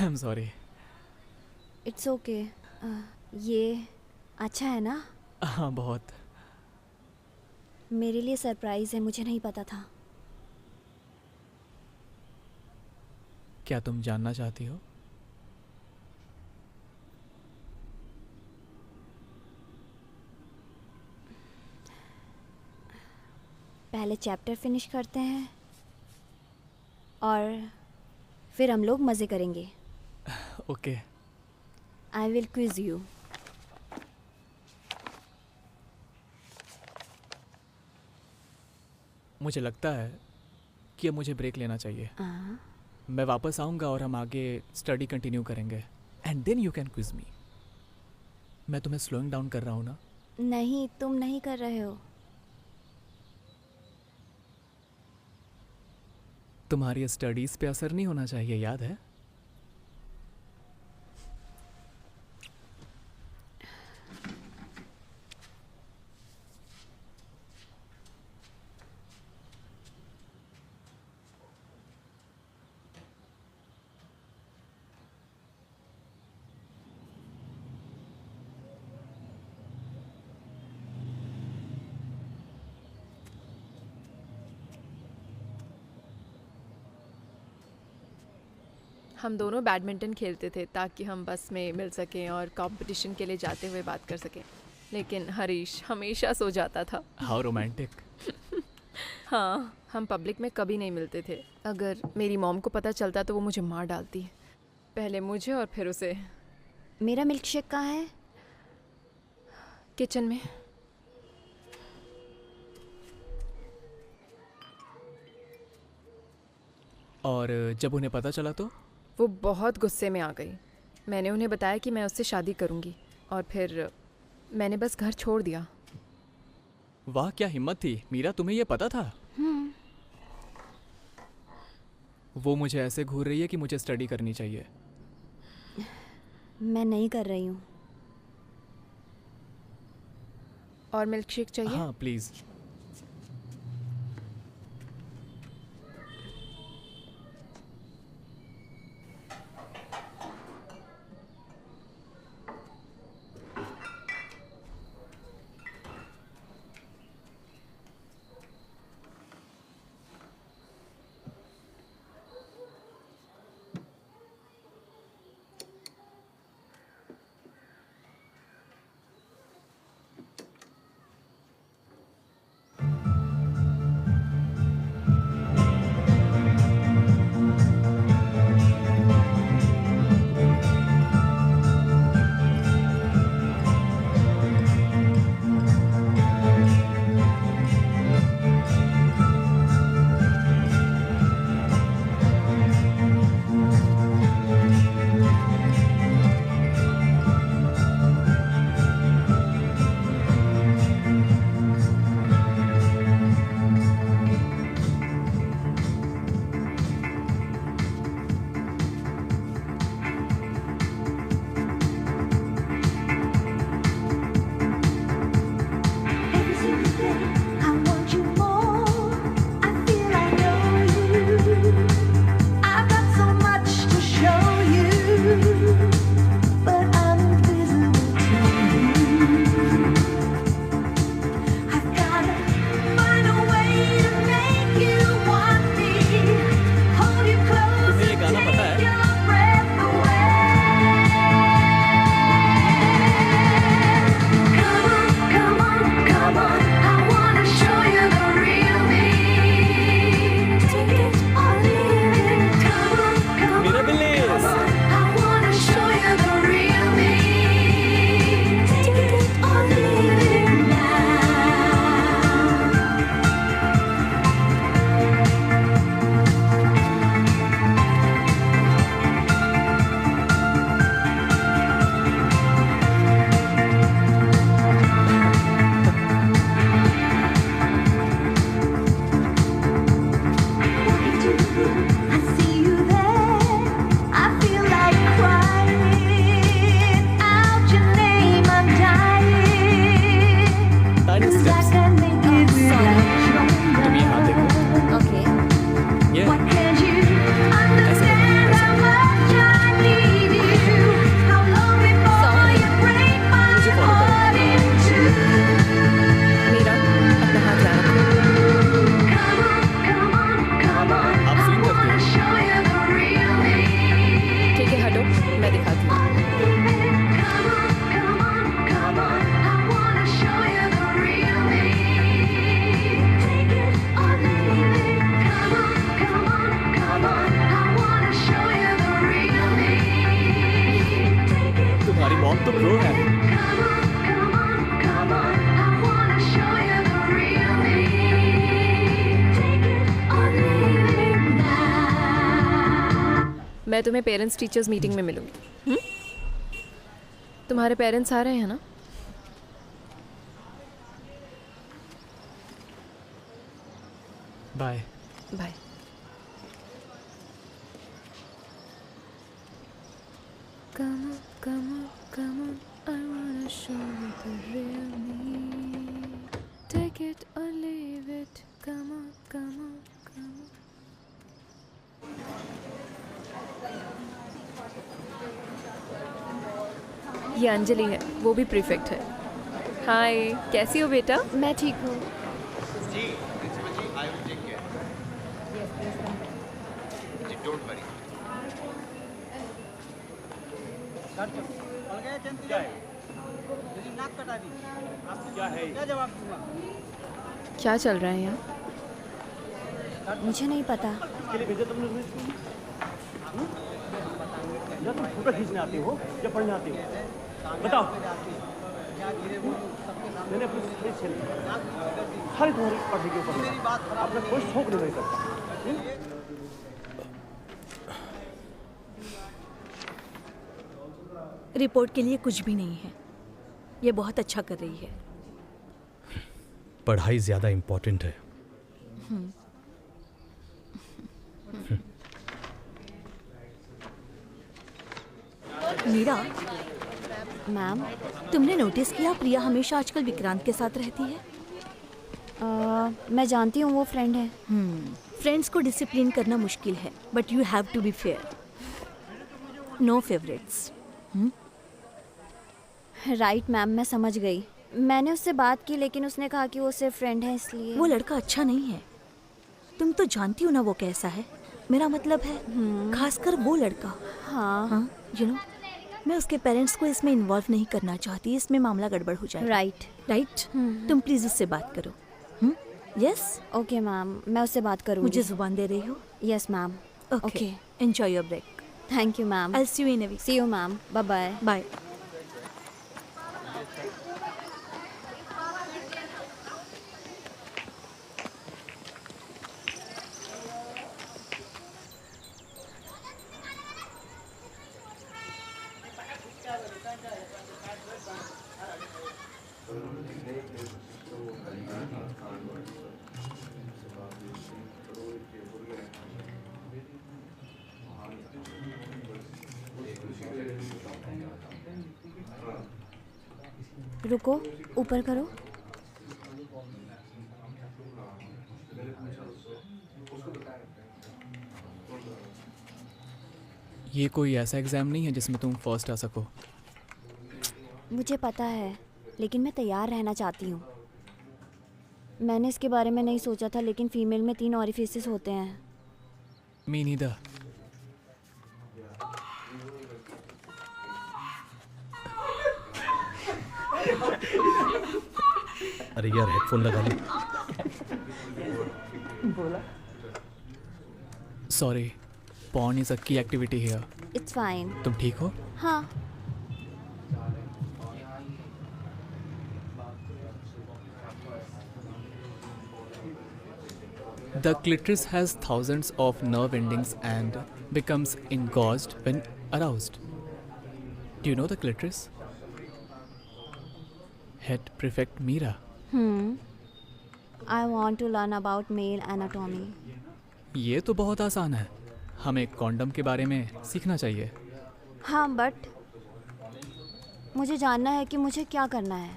Am sorry. It's okay. ये अच्छा है ना? हाँ बहुत। मेरे लिए सरप्राइज़ है, मुझे नहीं पता था। क्या तुम जानना चाहती हो? पहले चैप्टर फिनिश करते हैं और फिर हम लोग मज़े करेंगे। Okay. I will quiz you. मुझे लगता है कि अब मुझे ब्रेक लेना चाहिए। मैं वापस आऊँगा और हम आगे स्टडी कंटिन्यू करेंगे and then you can quiz me. मैं तुम्हें स्लोइंग डाउन कर रहा हूँ ना? नहीं, तुम नहीं कर रहे हो। तुम्हारी स्टडीज़ पे असर नहीं होना चाहिए, याद है? हम दोनों बैडमिंटन खेलते थे ताकि हम बस में मिल सकें और कंपटीशन के लिए जाते हुए बात कर सकें, लेकिन हरीश हमेशा सो जाता था। How romantic. हाँ, हम पब्लिक में कभी नहीं मिलते थे। अगर मेरी मॉम को पता चलता तो वो मुझे मार डालती, पहले मुझे और फिर उसे। मेरा मिल्क शेक कहाँ है? किचन में। और जब उन्हें पता चला तो? वो बहुत गुस्से में आ गई। मैंने उन्हें बताया कि मैं उससे शादी करूँगी और फिर मैंने बस घर छोड़ दिया। वाह क्या हिम्मत थी मीरा, तुम्हें ये पता था? वो मुझे ऐसे घूर रही है कि मुझे स्टडी करनी चाहिए। मैं नहीं कर रही हूँ। और मिल्क शेक चाहिए? हाँ प्लीज़। go ahead. मैं तुम्हें पेरेंट्स टीचर्स मीटिंग में मिलूंगी। तुम्हारे पेरेंट्स आ रहे हैं ना? Bye. Bye. Come on, come on, come on, I wanna show you the real me. Take it or leave it. Come on, come on, come on. ये अंजलि है, वो भी प्रीफेक्ट है। हाय, कैसी हो बेटा? मैं ठीक हूँ। जी principal ji, I will take care. जी डोंट वरी। क्या चल रहा है यहाँ? मुझे नहीं पता। या तुम फोटो खींचने आती हो या पढ़ने आती हो? बताओ। मैंने अपनी सारी छेल सारी तुम्हारी पढ़ने के ऊपर अपना कोई शौक नहीं करता। रिपोर्ट के लिए कुछ भी नहीं है। ये बहुत अच्छा कर रही है। पढ़ाई ज्यादा इम्पोर्टेंट है। मीरा, मैम, तुमने नोटिस किया प्रिया हमेशा आजकल विक्रांत के साथ रहती है? मैं जानती हूँ वो फ्रेंड है। फ्रेंड्स को डिसिप्लिन करना मुश्किल है, but you have to be fair. No favourites. Right ma'am, मैं समझ गई। मैंने उससे बात की लेकिन उसने कहा कि वो सिर्फ फ्रेंड है इसलिए। वो लड़का अच्छा नहीं है। तुम तो जानती हो ना वो कैसा है। मेरा मतलब है खासकर वो लड़का। हाँ, यू नो, मैं उसके पेरेंट्स को इसमें इन्वॉल्व नहीं करना चाहती। इसमें मामला गड़बड़ हो जाए। राइट। राइट। तुम प्लीज उससे बात करो। यस। ओके मैम, मैं उससे बात करूँगी। मुझे जुबान दे रही हो? Yes ma'am. Okay, enjoy your break. Thank you ma'am. I see you in a week. See you ma'am, bye bye. Bye. रुको, ऊपर करो। ये कोई ऐसा एग्ज़ाम नहीं है जिसमें तुम फर्स्ट आ सको। मुझे पता है, लेकिन मैं तैयार रहना चाहती हूँ। मैंने इसके बारे में नहीं सोचा था, लेकिन फीमेल में 3 ऑरिफिसेस होते हैं। मी नीदर। अरे यार, हेडफोन लगा ली। सॉरी, पॉर्न इज अ की एक्टिविटी हियर। It's fine. तुम ठीक हो? हाँ। The clitoris has thousands of nerve endings and becomes engorged when aroused. Do you know the clitoris? Head Prefect Meera. I want to learn about male anatomy. ये तो बहुत आसान है। हमें कॉन्डम के बारे में सीखना चाहिए। हाँ, बट मुझे जानना है कि मुझे क्या करना है।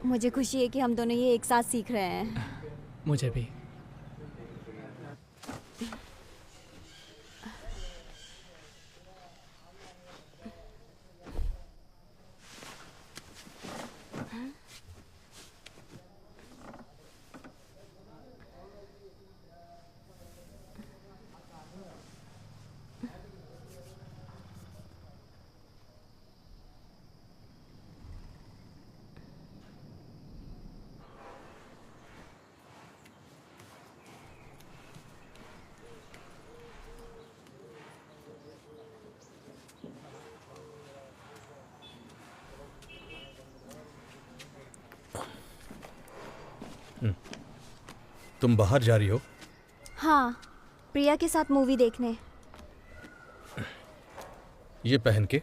मुझे खुशी है कि हम दोनों ये एक साथ सीख रहे हैं। मुझे भी। तुम बाहर जा रही हो? हाँ, प्रिया के साथ मूवी देखने। ये पहन के?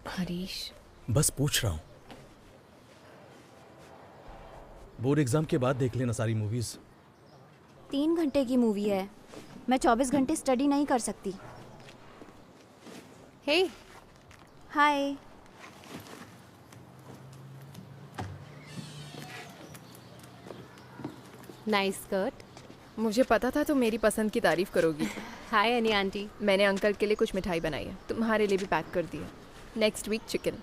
हरीश, बस पूछ रहा हूँ। बोर्ड एग्जाम के बाद देख लेना सारी मूवीज। 3 घंटे की मूवी है, मैं 24 घंटे स्टडी नहीं कर सकती। Hey, hi. Nice skirt. मुझे पता था तुम मेरी पसंद की तारीफ करोगी। हाय अनी आंटी। मैंने अंकल के लिए कुछ मिठाई बनाई है, तुम्हारे लिए भी पैक कर दी है। Next week chicken.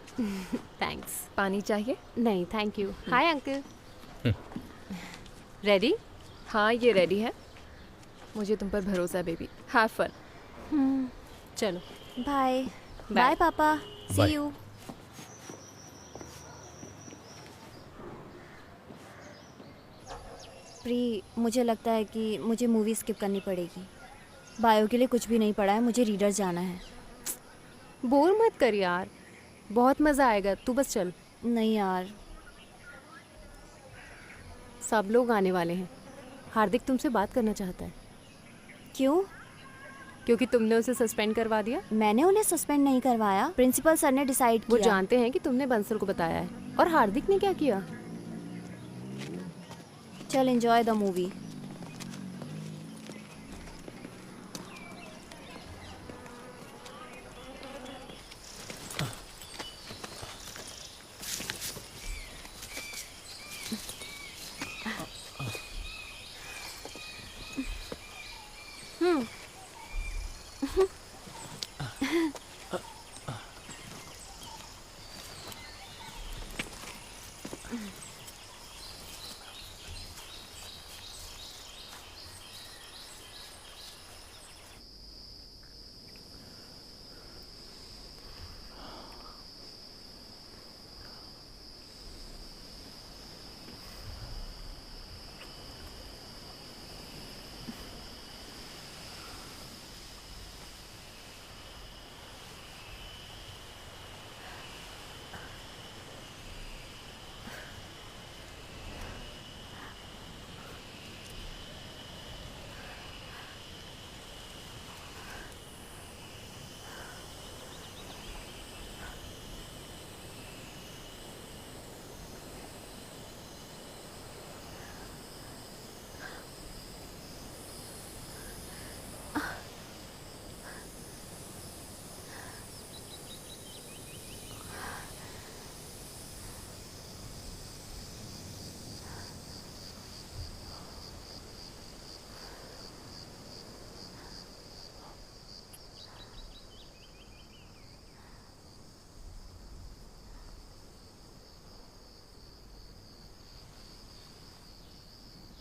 थैंक्स। पानी चाहिए? नहीं thank you. Hi uncle. Ready? हाँ, ये रेडी है। मुझे तुम पर भरोसा है बेबी। Have fun. चलो। बाय। बाय पापा, सी Bye. यू। प्री, मुझे लगता है कि मुझे मूवी स्किप करनी पड़ेगी। बायो के लिए कुछ भी नहीं पढ़ा है, मुझे रीडर जाना है। बोर मत कर यार, बहुत मज़ा आएगा, तू बस चल। नहीं यार। सब लोग आने वाले हैं। हार्दिक तुमसे बात करना चाहता है। क्यों? क्योंकि तुमने उसे सस्पेंड करवा दिया। मैंने उन्हें सस्पेंड नहीं करवाया, प्रिंसिपल सर ने डिसाइड वो किया। जानते हैं कि तुमने बंसल को बताया है। और हार्दिक ने क्या किया? चल एंजॉय द मूवी।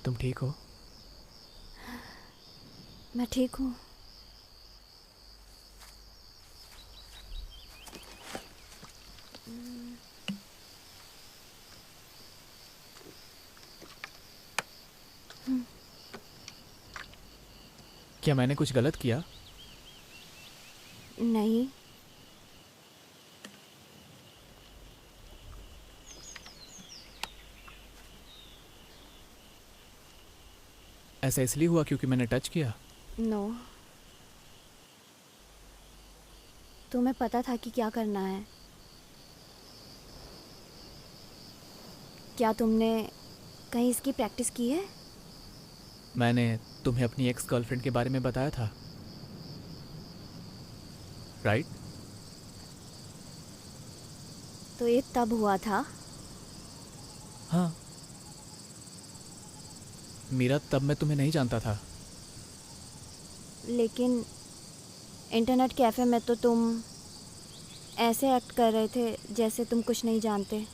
तुम ठीक हो? मैं ठीक हूँ। क्या मैंने कुछ गलत किया? नहीं। ऐसा इसलिए हुआ क्योंकि मैंने टच किया? नो। तुम्हें पता था कि क्या करना है। क्या तुमने कहीं इसकी प्रैक्टिस की है? मैंने तुम्हें अपनी एक्स गर्लफ्रेंड के बारे में बताया था, राइट? तो ये तब हुआ था। हाँ, मीरा, तब मैं तुम्हें नहीं जानता था। लेकिन इंटरनेट कैफ़े में तो तुम ऐसे एक्ट कर रहे थे जैसे तुम कुछ नहीं जानते।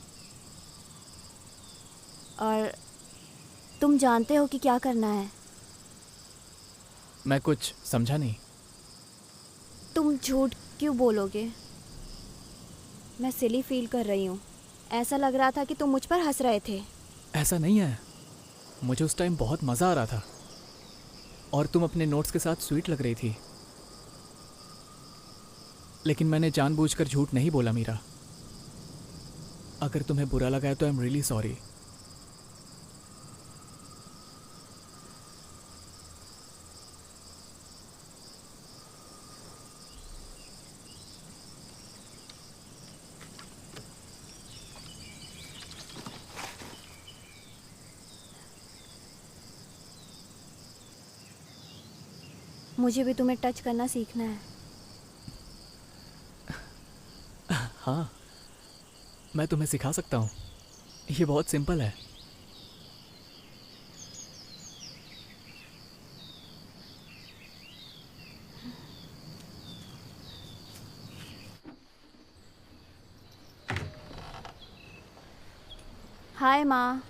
और तुम जानते हो कि क्या करना है। मैं कुछ समझा नहीं। तुम झूठ क्यों बोलोगे? मैं सिली फील कर रही हूँ। ऐसा लग रहा था कि तुम मुझ पर हंस रहे थे। ऐसा नहीं है, मुझे उस टाइम बहुत मज़ा आ रहा था और तुम अपने नोट्स के साथ स्वीट लग रही थी। लेकिन मैंने जानबूझकर झूठ नहीं बोला मीरा। अगर तुम्हें बुरा लगा है तो आई एम रियली सॉरी। मुझे भी तुम्हें टच करना सीखना है। हाँ, मैं तुम्हें सिखा सकता हूँ। ये बहुत सिंपल है। हाय माँ।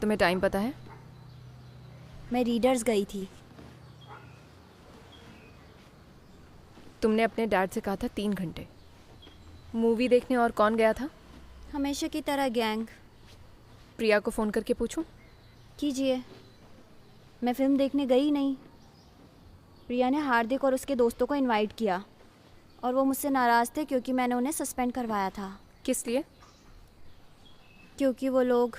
तुम्हें टाइम पता है? मैं रीडर्स गई थी। तुमने अपने डैड से कहा था 3 घंटे। मूवी देखने और कौन गया था? हमेशा की तरह गैंग। प्रिया को फ़ोन करके पूछूं? कीजिए। मैं फिल्म देखने गई नहीं। प्रिया ने हार्दिक और उसके दोस्तों को इनवाइट किया और वो मुझसे नाराज़ थे क्योंकि मैंने उन्हें सस्पेंड करवाया था। किस लिए? क्योंकि वो लोग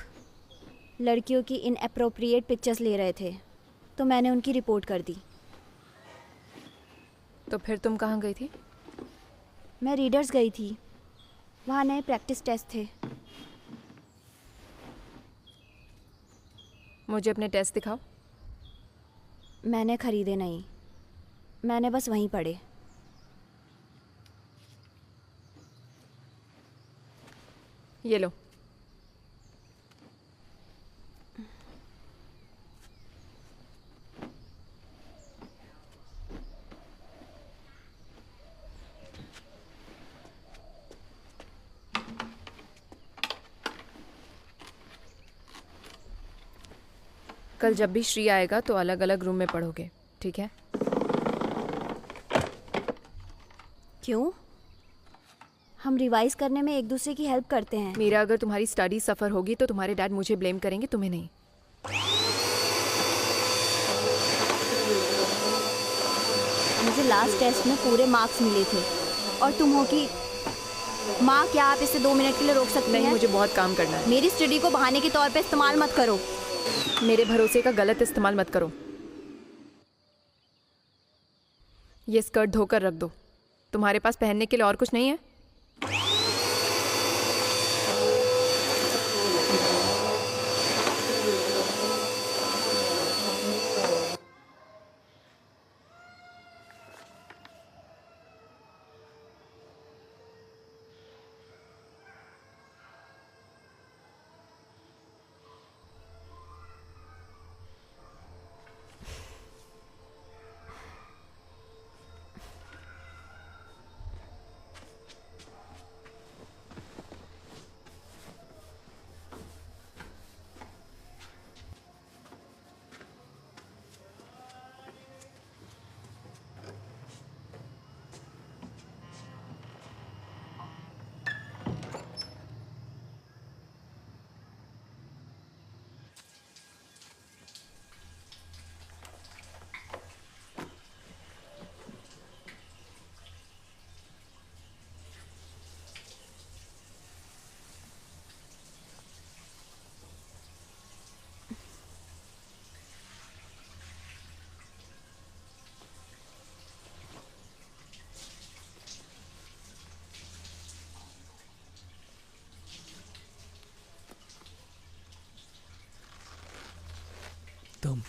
लड़कियों की इनअप्रोप्रिएट पिक्चर्स ले रहे थे, तो मैंने उनकी रिपोर्ट कर दी। तो फिर तुम कहाँ गई थी? मैं रीडर्स गई थी। वहाँ नए प्रैक्टिस टेस्ट थे। मुझे अपने टेस्ट दिखाओ। मैंने ख़रीदे नहीं, मैंने बस वहीं पढ़े। ये लो। कल जब भी श्री आएगा तो अलग अलग रूम में पढ़ोगे, ठीक है? क्यों? हम रिवाइज करने में एक दूसरे की हेल्प करते हैं। मीरा, अगर तुम्हारी स्टडी सफ़र होगी तो तुम्हारे डैड मुझे ब्लेम करेंगे, तुम्हें नहीं। मुझे लास्ट टेस्ट में पूरे मार्क्स मिले थे और तुम हो कि माँ, क्या आप इसे 2 मिनट के लिए रोक सकती नहीं, हैं? मुझे बहुत काम करना है। मेरी स्टडी को बहाने के तौर पे इस्तेमाल मत करो। मेरे भरोसे का गलत इस्तेमाल मत करो। ये स्कर्ट धोकर रख दो। तुम्हारे पास पहनने के लिए और कुछ नहीं है? तुम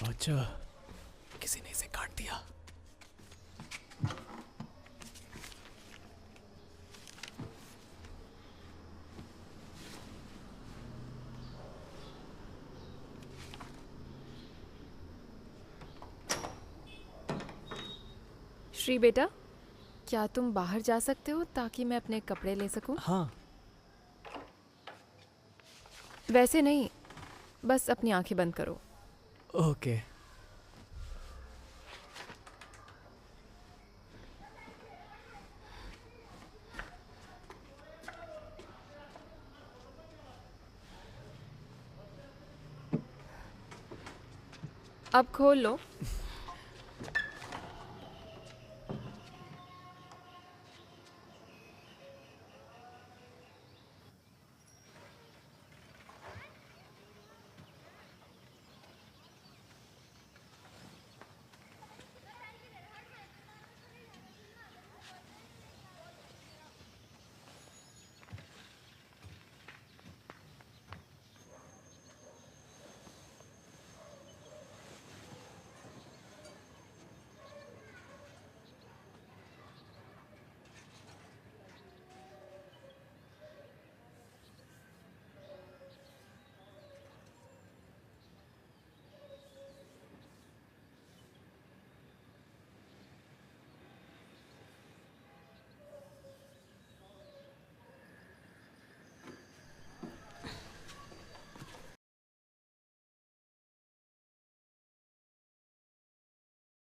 अच्छा, किसी ने इसे काट दिया। श्री बेटा, क्या तुम बाहर जा सकते हो ताकि मैं अपने कपड़े ले सकूं? हाँ, वैसे नहीं, बस अपनी आंखें बंद करो। ओके। अब खोल लो।